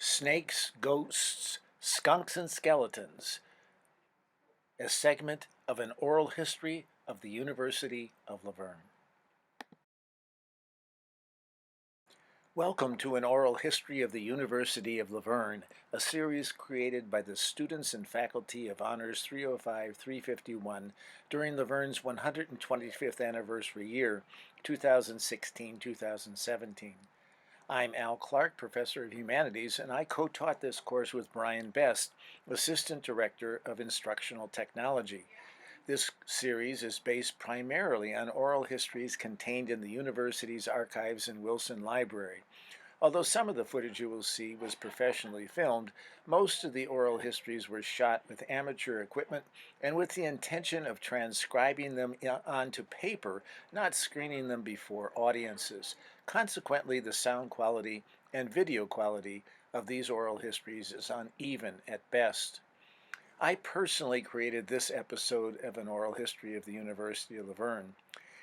Snakes, Ghosts, Skunks, and Skeletons, a segment of an oral history of the University of Laverne. Welcome to an oral history of the University of Laverne, a series created by the students and faculty of Honors 305-351 during Laverne's 125th anniversary year, 2016-2017. I'm Al Clark, Professor of Humanities, and I co-taught this course with Brian Best, Assistant Director of Instructional Technology. This series is based primarily on oral histories contained in the university's archives and Wilson Library. Although some of the footage you will see was professionally filmed, most of the oral histories were shot with amateur equipment and with the intention of transcribing them onto paper, not screening them before audiences. Consequently, the sound quality and video quality of these oral histories is uneven at best. I personally created this episode of an oral history of the University of Laverne.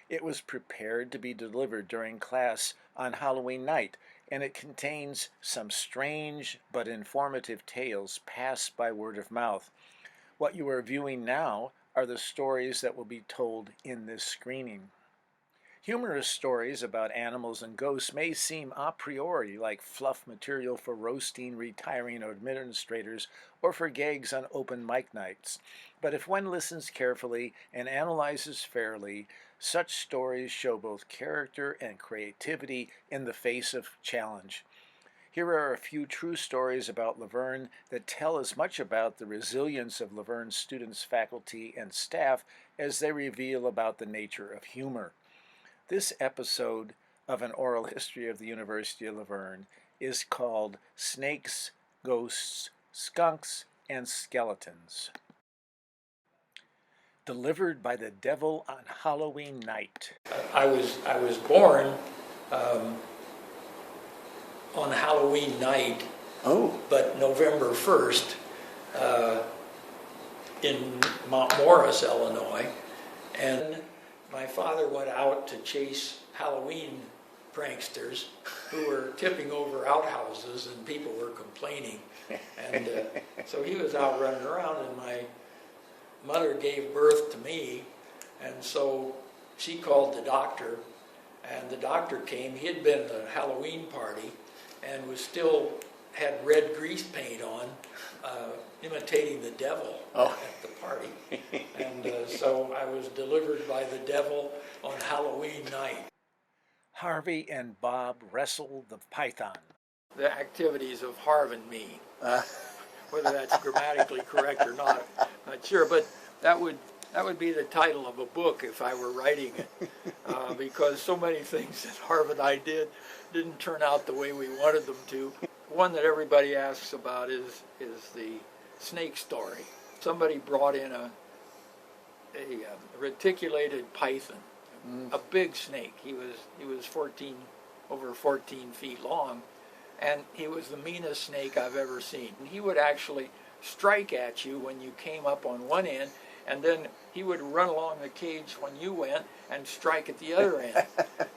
It was prepared to be delivered during class on Halloween night, and it contains some strange but informative tales passed by word of mouth. What you are viewing now are the stories that will be told in this screening. Humorous stories about animals and ghosts may seem a priori like fluff material for roasting retiring administrators or for gags on open mic nights. But if one listens carefully and analyzes fairly, such stories show both character and creativity in the face of challenge. Here are a few true stories about Laverne that tell as much about the resilience of Laverne's students, faculty, and staff as they reveal about the nature of humor. This episode of an oral history of the University of Laverne is called Snakes, Ghosts, Skunks, and Skeletons. Delivered by the devil on Halloween night. I was born on Halloween night, but November 1st in Mount Morris, Illinois, and my father went out to chase Halloween pranksters who were tipping over outhouses and people were complaining. And so he was out running around, and my mother gave birth to me, and so she called the doctor, and the doctor came. He had been at a Halloween party and was still had red grease paint on, imitating the devil at the party. And so I was delivered by the devil on Halloween night. Harvey and Bob wrestle the python. The activities of Harv and me, whether that's grammatically correct or not, not sure, but that would be the title of a book if I were writing it, because so many things that Harv and I didn't turn out the way we wanted them to. One that everybody asks about is the snake story. Somebody brought in a reticulated python, a big snake. He was over 14 feet long, and he was the meanest snake I've ever seen. And he would actually strike at you when you came up on one end, and then he would run along the cage when you went and strike at the other end.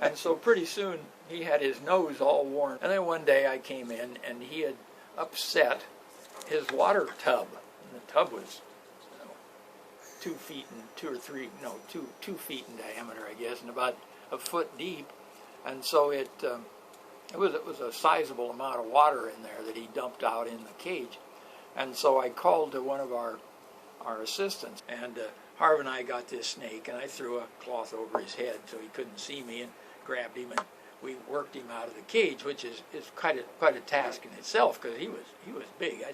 And so pretty soon he had his nose all worn. And then one day I came in and he had upset his water tub. And the tub was 2 feet and 2 feet in diameter, I guess, and about a foot deep. And so it was a sizable amount of water in there that he dumped out in the cage. And so I called to one of our assistants, and Harv and I got this snake, and I threw a cloth over his head so he couldn't see me, and grabbed him, and we worked him out of the cage, which is quite a task in itself, because he was big. I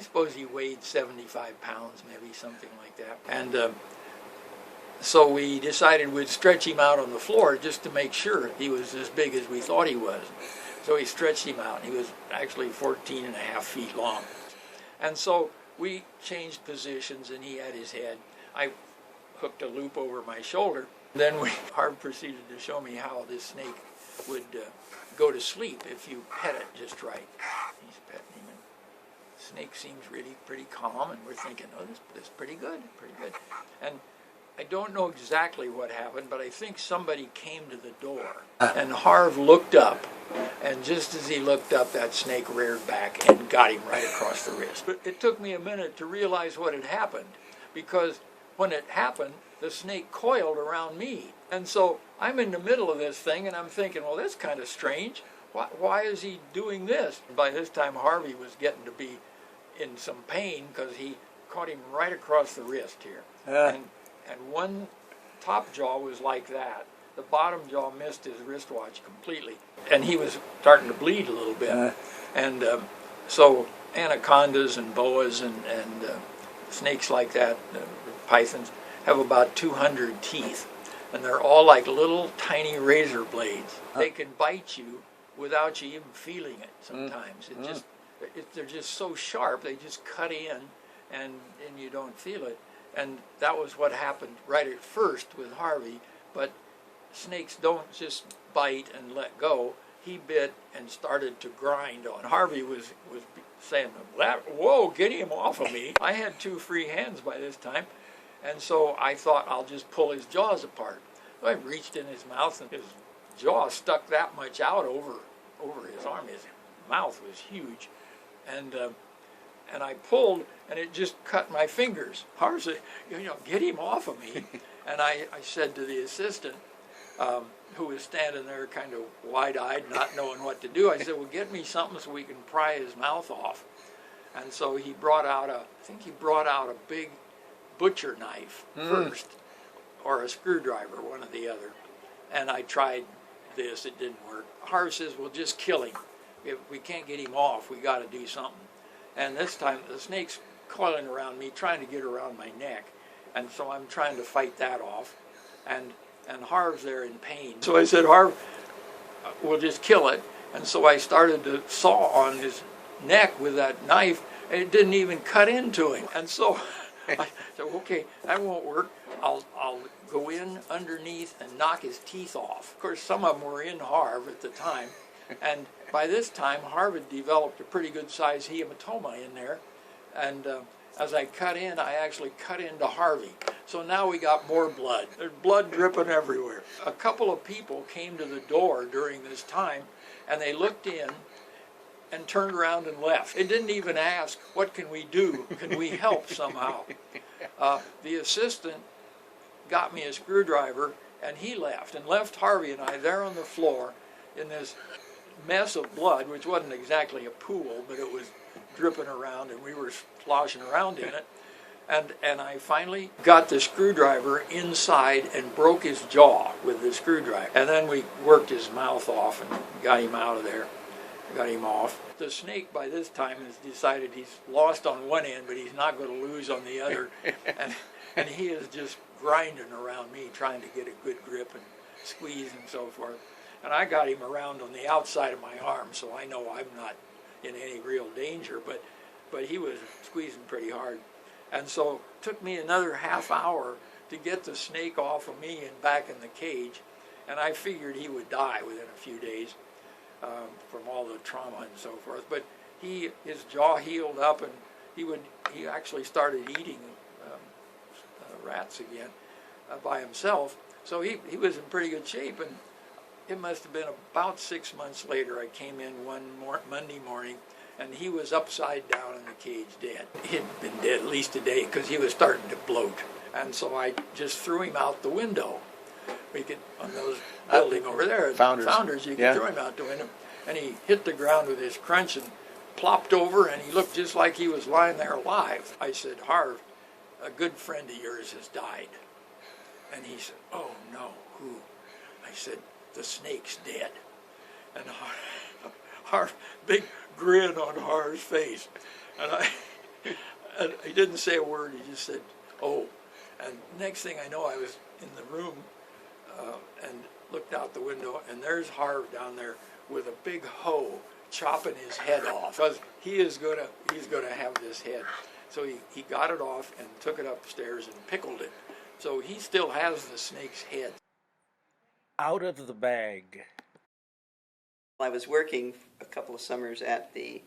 suppose he weighed 75 pounds, maybe, something like that. And so we decided we'd stretch him out on the floor just to make sure he was as big as we thought he was. So we stretched him out. He was actually 14 and a half feet long. And so we changed positions, and he had his head. I hooked a loop over my shoulder. Then Harv proceeded to show me how this snake would go to sleep if you pet it just right. He's petting him, and the snake seems really pretty calm, and we're thinking, oh, this is pretty good. And I don't know exactly what happened, but I think somebody came to the door. And Harv looked up, And just as he looked up, that snake reared back and got him right across the wrist. But it took me a minute to realize what had happened, because when it happened, the snake coiled around me. And so I'm in the middle of this thing, and I'm thinking, well, that's kind of strange. Why is he doing this? By this time, Harvey was getting to be in some pain because he caught him right across the wrist here. And one top jaw was like that. The bottom jaw missed his wristwatch completely. And he was starting to bleed a little bit. So anacondas and boas and snakes like that, pythons, have about 200 teeth. And they're all like little tiny razor blades. They can bite you without you even feeling it sometimes. They're just so sharp, they just cut in and you don't feel it. And that was what happened right at first with Harvey. But snakes don't just bite and let go. He bit and started to grind on. Harvey was saying, whoa, get him off of me. I had 2 free hands by this time. And so I thought, I'll just pull his jaws apart. So I reached in his mouth, and his jaw stuck that much out over his arm. His mouth was huge. And I pulled, and it just cut my fingers. Harv said, get him off of me. And I said to the assistant, who was standing there kind of wide-eyed, not knowing what to do, I said, well, get me something so we can pry his mouth off. And so he brought out I think he brought out a big butcher knife first, or a screwdriver, one or the other. And I tried this, it didn't work. Harv says, well, just kill him. If we can't get him off, we got to do something. And this time the snake's coiling around me, trying to get around my neck. And so I'm trying to fight that off. And Harv's there in pain. So I said, Harv, we'll just kill it. And so I started to saw on his neck with that knife, and it didn't even cut into him. And so I said, okay, that won't work. I'll go in underneath and knock his teeth off. Of course, some of them were in Harv at the time. And by this time, Harv had developed a pretty good sized hematoma in there. And as I cut in, I actually cut into Harvey. So now we got more blood. There's blood dripping everywhere. A couple of people came to the door during this time, and they looked in and turned around and left. They didn't even ask, what can we do? Can we help somehow? The assistant got me a screwdriver, and he left, and left Harvey and I there on the floor in this mess of blood, which wasn't exactly a pool, but it was dripping around, and we were sloshing around in it. And I finally got the screwdriver inside and broke his jaw with the screwdriver. And then we worked his mouth off and got him out of there, got him off. The snake by this time has decided he's lost on one end, but he's not going to lose on the other. And he is just grinding around me, trying to get a good grip and squeeze and so forth. And I got him around on the outside of my arm, so I know I'm not in any real danger, but he was squeezing pretty hard. And so it took me another half hour to get the snake off of me and back in the cage. And I figured he would die within a few days from all the trauma and so forth. But his jaw healed up, and he actually started eating rats again by himself. So he was in pretty good shape. And it must have been about 6 months later, I came in one Monday morning, and he was upside down in the cage dead. He'd been dead at least a day because he was starting to bloat. And so I just threw him out the window. We could, on those building over there, Founders, you could throw him out the window. And he hit the ground with his crunch and plopped over, and he looked just like he was lying there alive. I said, Harv, a good friend of yours has died. And he said, oh no, who? I said, the snake's dead. And Harv, big grin on Harv's face. And he didn't say a word, he just said, oh. And next thing I know, I was in the room and looked out the window, and there's Harv down there with a big hoe chopping his head off, because he's gonna have this head. So he got it off and took it upstairs and pickled it. So he still has the snake's head. Out of the bag. I was working a couple of summers at the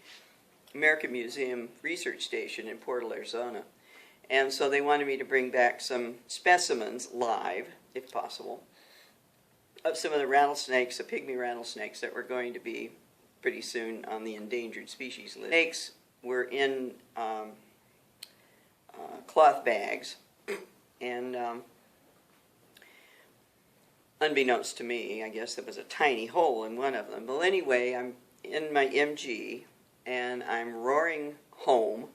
American Museum Research Station in Portal, Arizona. And so they wanted me to bring back some specimens live, if possible, of some of the rattlesnakes, the pygmy rattlesnakes that were going to be pretty soon on the endangered species list. Snakes were in cloth bags, and unbeknownst to me, I guess there was a tiny hole in one of them. Well, anyway, I'm in my MG, and I'm roaring home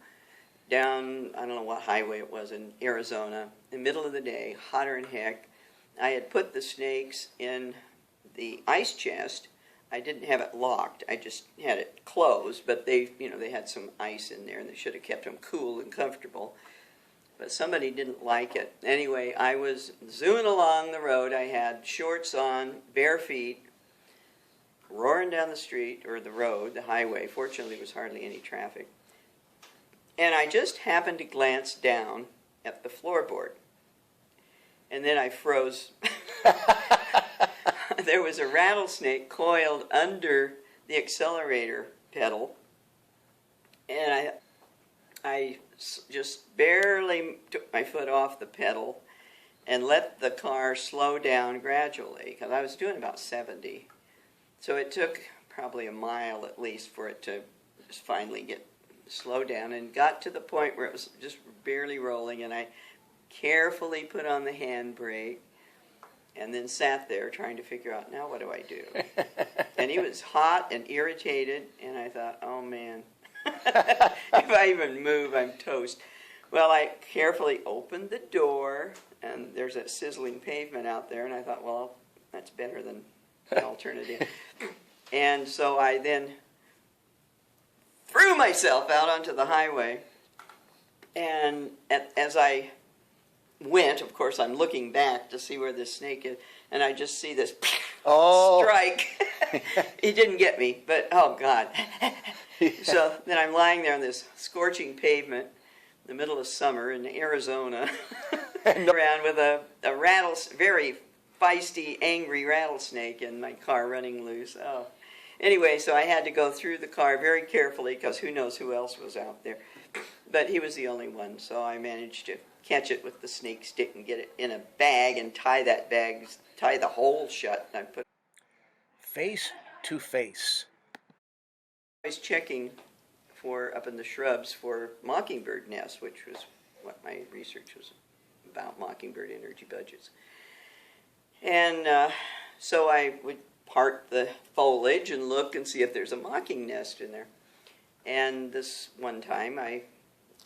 down, I don't know what highway it was in Arizona, in the middle of the day, hotter than heck. I had put the snakes in the ice chest. I didn't have it locked. I just had it closed, but they had some ice in there, and they should have kept them cool and comfortable. But somebody didn't like it. Anyway, I was zooming along the road. I had shorts on, bare feet, roaring down the street, or the road, the highway. Fortunately, there was hardly any traffic. And I just happened to glance down at the floorboard. And then I froze. There was a rattlesnake coiled under the accelerator pedal. And I just barely took my foot off the pedal and let the car slow down gradually, because I was doing about 70. So it took probably a mile at least for it to just finally get slow down, and got to the point where it was just barely rolling, and I carefully put on the handbrake and then sat there trying to figure out, now what do I do? And he was hot and irritated, and I thought, oh man, if I even move, I'm toast. Well, I carefully opened the door, and there's that sizzling pavement out there, and I thought, well, that's better than the alternative. And so I then threw myself out onto the highway, and as I went, of course, I'm looking back to see where this snake is, and I just see this strike. He didn't get me, but oh God. So then I'm lying there on this scorching pavement in the middle of summer in Arizona, around with a very feisty, angry rattlesnake in my car running loose. Oh. Anyway, so I had to go through the car very carefully, because who knows who else was out there. But he was the only one, so I managed to catch it with the snake stick and get it in a bag and tie the hole shut. And I put Face to face. I was checking up in the shrubs for mockingbird nests, which was what my research was about, mockingbird energy budgets. And so I would part the foliage and look and see if there's a mocking nest in there. And this one time I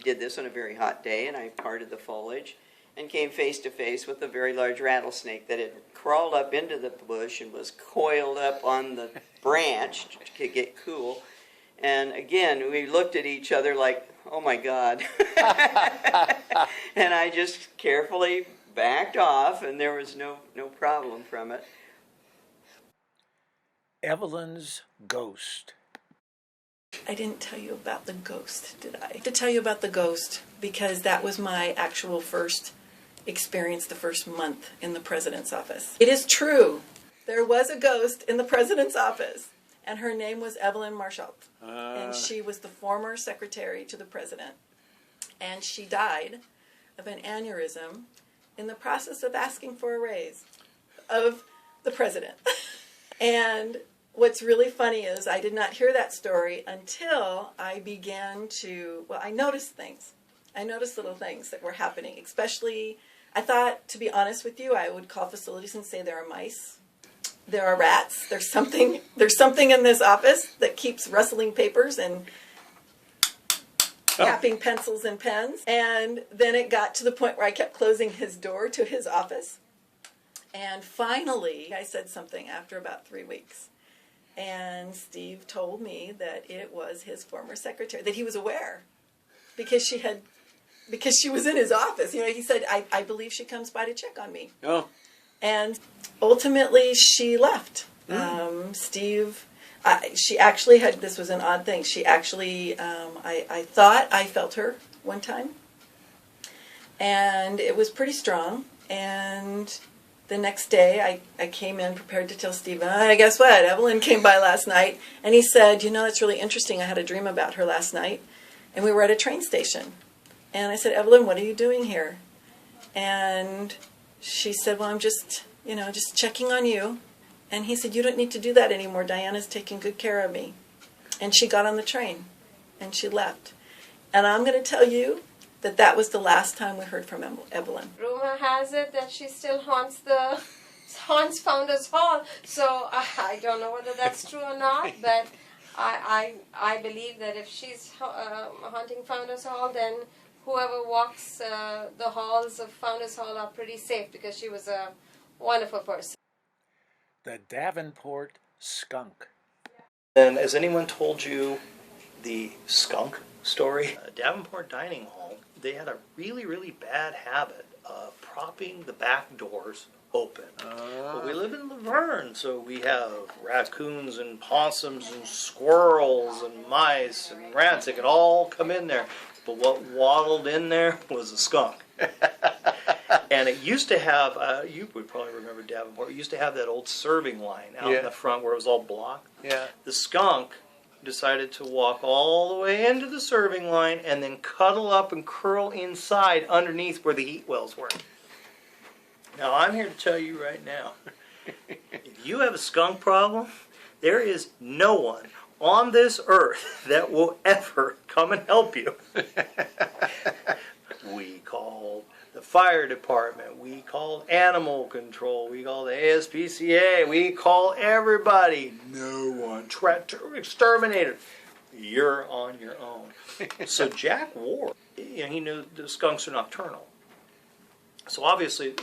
did this on a very hot day, and I parted the foliage and came face to face with a very large rattlesnake that had crawled up into the bush and was coiled up on the branch to get cool. And again, we looked at each other like, oh my God. And I just carefully backed off, and there was no problem from it. Evelyns Ghost. I didn't tell you about the ghost, did I? I have to tell you about the ghost because that was my actual first experience, the first month in the president's office. It is true. There was a ghost in the president's office, and her name was Evelyn Marshall. And she was the former secretary to the president. And she died of an aneurysm in the process of asking for a raise of the president. And what's really funny is I did not hear that story until I began to, I noticed things. I noticed little things that were happening, especially, I thought, to be honest with you, I would call facilities and say there are mice, there are rats, there's something in this office that keeps rustling papers and tapping pencils and pens. And then it got to the point where I kept closing his door to his office. And finally, I said something after about 3 weeks. And Steve told me that it was his former secretary, that he was aware because she was in his office. You know, he said, I believe she comes by to check on me. Oh. And ultimately she left. Steve, she actually had, this was an odd thing. She actually, I thought I felt her one time. And it was pretty strong. And the next day, I came in prepared to tell Steve, guess what? Evelyn came by last night. And he said, that's really interesting. I had a dream about her last night. And we were at a train station. And I said, Evelyn, what are you doing here? And she said, well, I'm just checking on you. And he said, you don't need to do that anymore. Diana's taking good care of me. And she got on the train, and she left. And I'm going to tell you that that was the last time we heard from Evelyn. Rumor has it that she still haunts Founders Hall. So I don't know whether that's true or not, but I believe that if she's haunting Founders Hall, then whoever walks the halls of Founders Hall are pretty safe, because she was a wonderful person. The Davenport Skunk. And has anyone told you the skunk story? Davenport Dining Hall, they had a really, really bad habit of propping the back doors open. But we live in Laverne, so we have raccoons and possums and squirrels and mice and rats. They could all come in there. But what waddled in there was a skunk. And it used to have, you would probably remember Davenport, it used to have that old serving line out in the front where it was all blocked. Yeah. The skunk decided to walk all the way into the serving line and then cuddle up and curl inside underneath where the heat wells were. Now, I'm here to tell you right now, if you have a skunk problem, there is no one on this earth that will ever come and help you. We called the fire department, we called animal control, we called the ASPCA, we call everybody. No one. Exterminator. You're on your own. So Jack Ward, he knew the skunks are nocturnal. So obviously,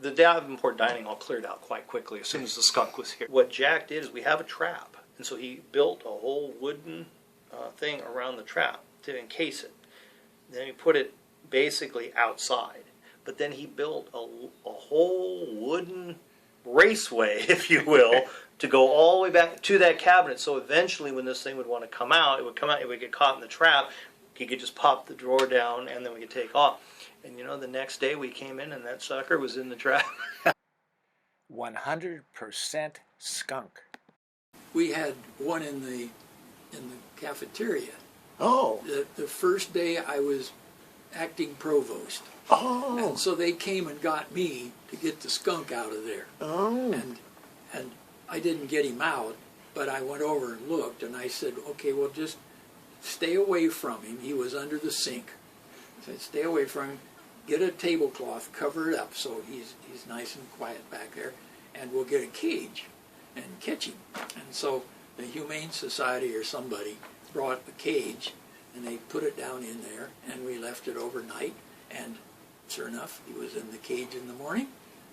the Davenport Dining Hall cleared out quite quickly as soon as the skunk was here. What Jack did is we have a trap. And so he built a whole wooden thing around the trap to encase it. Then he put it basically outside. But then he built a whole wooden raceway, if you will, to go all the way back to that cabinet. So eventually when this thing would want to come out, it would get caught in the trap. He could just pop the drawer down and then we could take off. And the next day we came in and that sucker was in the trap. 100% skunk. We had one in the cafeteria. Oh. The first day I was acting provost. Oh. And so they came and got me to get the skunk out of there. Oh. And I didn't get him out, but I went over and looked, and I said, okay, well, just stay away from him. He was under the sink. I said, stay away from him. Get a tablecloth, cover it up so he's nice and quiet back there, and we'll get a cage and catch him. And so the Humane Society or somebody brought a cage, and they put it down in there, and we left it overnight, and sure enough, he was in the cage in the morning,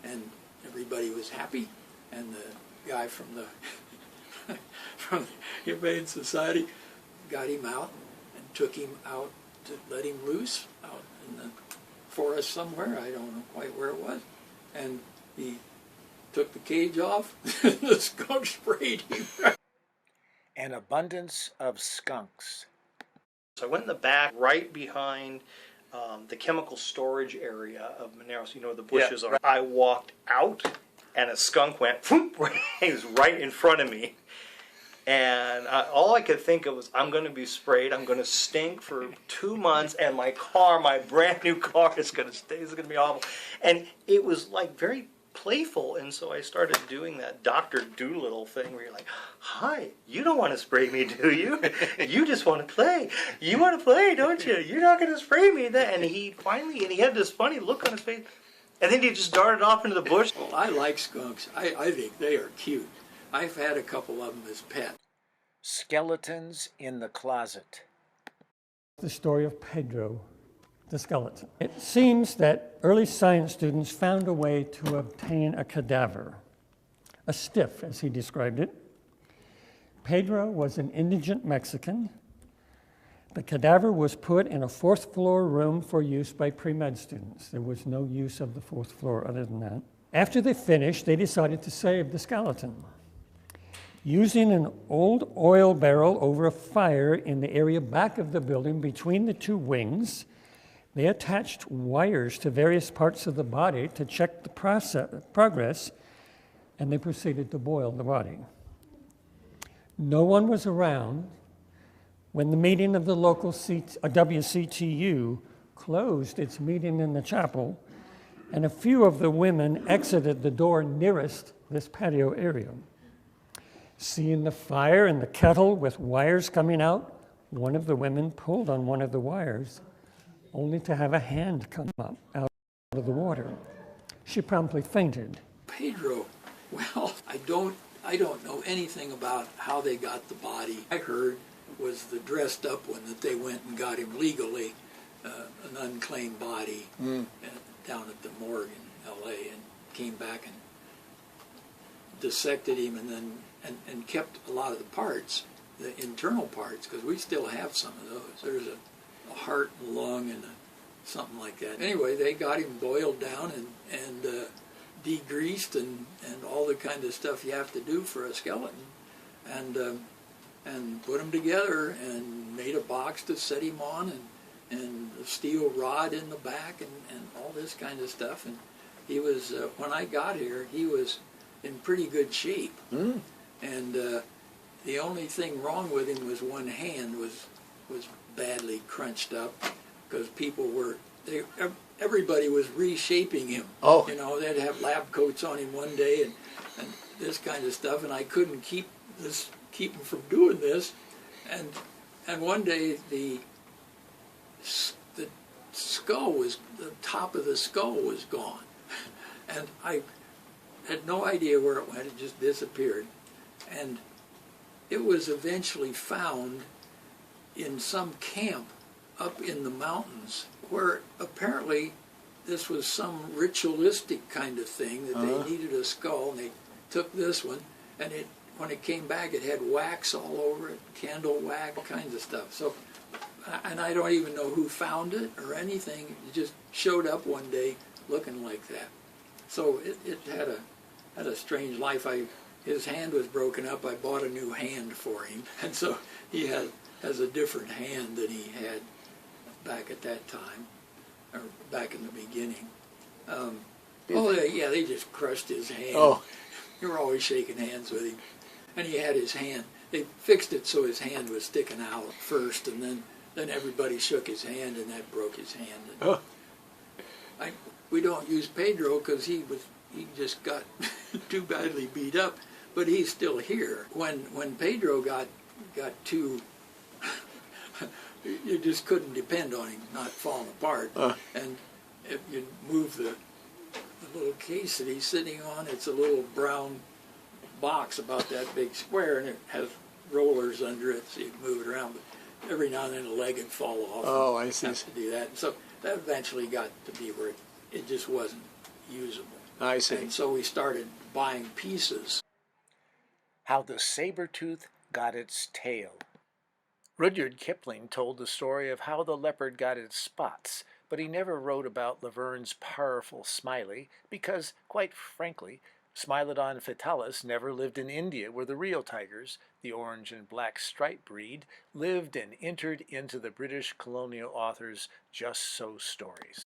and everybody was happy, and the guy from the from the Humane Society got him out and took him out to let him loose out in the forest somewhere. I don't know quite where it was. And he took the cage off. The skunk sprayed him. An abundance of skunks. So I went in the back right behind the chemical storage area of Moneros. The bushes are. I walked out and a skunk went, he was right in front of me. And all I could think of was, I'm going to be sprayed, I'm going to stink for 2 months, and my brand new car is going to stay, it's going to be awful. And it was like very playful, and so I started doing that Dr. Doolittle thing where you're like, hi, you don't want to spray me, do you? You just want to play. You want to play, don't you? You're not going to spray me. And he had this funny look on his face, and then he just darted off into the bush. Well, I like skunks. I think they are cute. I've had a couple of them as pets. Skeletons in the closet. The story of Pedro the Skeleton. It seems that early science students found a way to obtain a cadaver, a stiff, as he described it. Pedro was an indigent Mexican. The cadaver was put in a fourth-floor room for use by pre-med students. There was no use of the fourth floor other than that. After they finished, they decided to save the skeleton. Using an old oil barrel over a fire in the area back of the building between the two wings, they attached wires to various parts of the body to check the progress, and they proceeded to boil the body. No one was around when the meeting of the local WCTU closed its meeting in the chapel, and a few of the women exited the door nearest this patio area. Seeing the fire in the kettle with wires coming out, one of the women pulled on one of the wires, only to have a hand come up out of the water. She promptly fainted. Pedro, well, I don't know anything about how they got the body. I heard was the dressed up one that they went and got him legally, an unclaimed body down at the morgue in L.A. and came back and dissected him and then and kept a lot of the parts, the internal parts, because we still have some of those. There's a heart and lung and something like that. Anyway, they got him boiled down and degreased and all the kind of stuff you have to do for a skeleton, and put him together and made a box to set him on and a steel rod in the back and all this kind of stuff. And he was, when I got here, he was in pretty good shape. And the only thing wrong with him was one hand was badly crunched up because people were, everybody was reshaping him. Oh. You know, they'd have lab coats on him one day and this kind of stuff, and I couldn't keep him from doing this. And one day the skull was, the top of the skull was gone. And I had no idea where it went, it just disappeared. And it was eventually found in some camp up in the mountains where apparently this was some ritualistic kind of thing that they needed a skull, and they took this one, and when it came back it had wax all over it, candle wax, all kinds of stuff. So, and I don't even know who found it or anything. It just showed up one day looking like that. So it had a strange life. His hand was broken up. I bought a new hand for him, and so he has a different hand than he had back at that time, or back in the beginning. They just crushed his hand. Oh. You were always shaking hands with him, and he had his hand. They fixed it so his hand was sticking out first, and then everybody shook his hand, and that broke his hand. Oh. We don't use Pedro because he just got too badly beat up, but he's still here. When Pedro got too, you just couldn't depend on him not falling apart. And if you move the little case that he's sitting on, it's a little brown box about that big square, and it has rollers under it so you can move it around. But every now and then a leg would fall off. Oh, I see. Have to do that. So that eventually got to be where it just wasn't usable. I see. And so we started buying pieces. How the saber-tooth got its tail. Rudyard Kipling told the story of how the leopard got its spots, but he never wrote about Laverne's powerful Smiley because, quite frankly, Smilodon fatalis never lived in India where the real tigers, the orange and black stripe breed, lived and entered into the British colonial authors' just-so stories.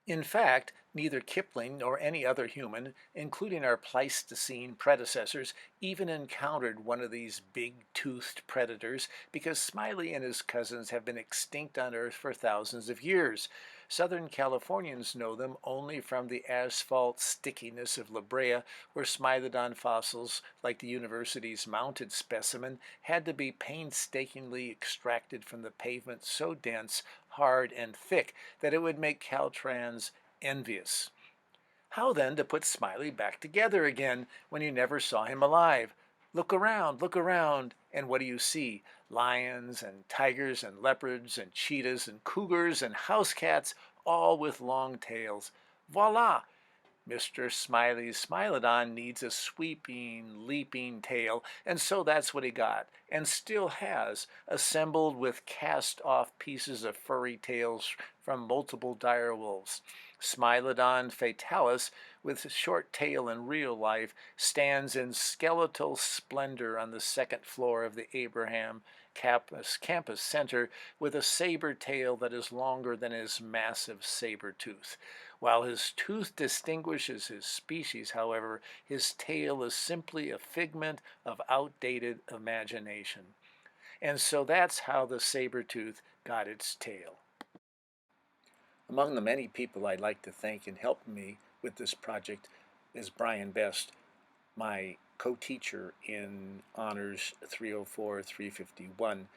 In fact, neither Kipling nor any other human, including our Pleistocene predecessors, even encountered one of these big-toothed predators because Smiley and his cousins have been extinct on Earth for thousands of years. Southern Californians know them only from the asphalt stickiness of La Brea, where Smilodon fossils, like the university's mounted specimen, had to be painstakingly extracted from the pavement so dense, hard, and thick that it would make Caltrans envious. How then to put Smiley back together again when you never saw him alive? Look around, and what do you see? Lions and tigers and leopards and cheetahs and cougars and house cats, all with long tails. Voila! Mr. Smiley's Smilodon needs a sweeping, leaping tail, and so that's what he got, and still has, assembled with cast-off pieces of furry tails from multiple direwolves. Smilodon fatalis, with short tail in real life, stands in skeletal splendor on the second floor of the Abraham Campus Center with a saber tail that is longer than his massive saber tooth. While his tooth distinguishes his species, however, his tail is simply a figment of outdated imagination. And so that's how the saber tooth got its tail. Among the many people I'd like to thank in helping me with this project is Brian Best, my co-teacher in Honors 304, 351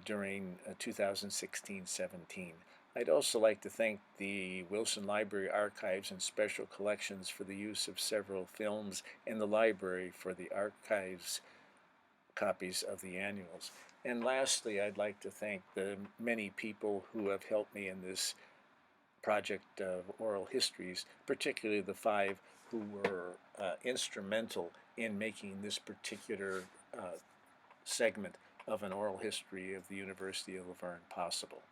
during 2016-17. I'd also like to thank the Wilson Library Archives and Special Collections for the use of several films and the library for the archives copies of the annuals. And lastly, I'd like to thank the many people who have helped me in this project of oral histories, particularly the 5 who were instrumental in making this particular segment of an oral history of the University of Laverne possible.